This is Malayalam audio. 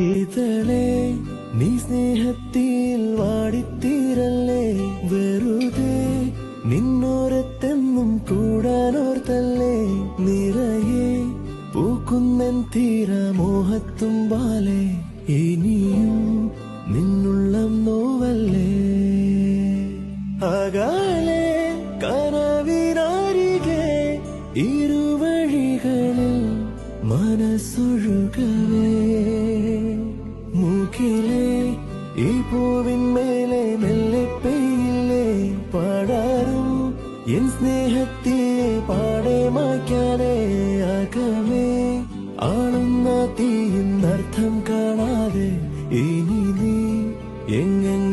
ഇതളേ നീ സ്നേഹത്തിൽ വാടിത്തീരല്ലേ, വെറുതെ നിന്നോരത്തെന്നും കൂടാനോർത്തല്ലേ, നിറയെ പൂക്കുന്നൻ തീരമോഹത്തുമ്പാലെ ഇനിയും നിന്നുള്ളം നോവല്ലേ. അകാലെ കനവിനരികെ ഇരുവഴികളിൽ മനസ്സൊഴുകവേ, മൂക്കിലെ ഈ പൂവിന്മേലെ മെല്ലെ പെയ്യില്ലേ, പാടാറും എൻ സ്നേഹത്തെ പാടെ മായ്ക്കാതെ അകമേ ആളുന്ന തീയിന്നർത്ഥം കാണാതെ ഇനി നീ എങ്ങനെ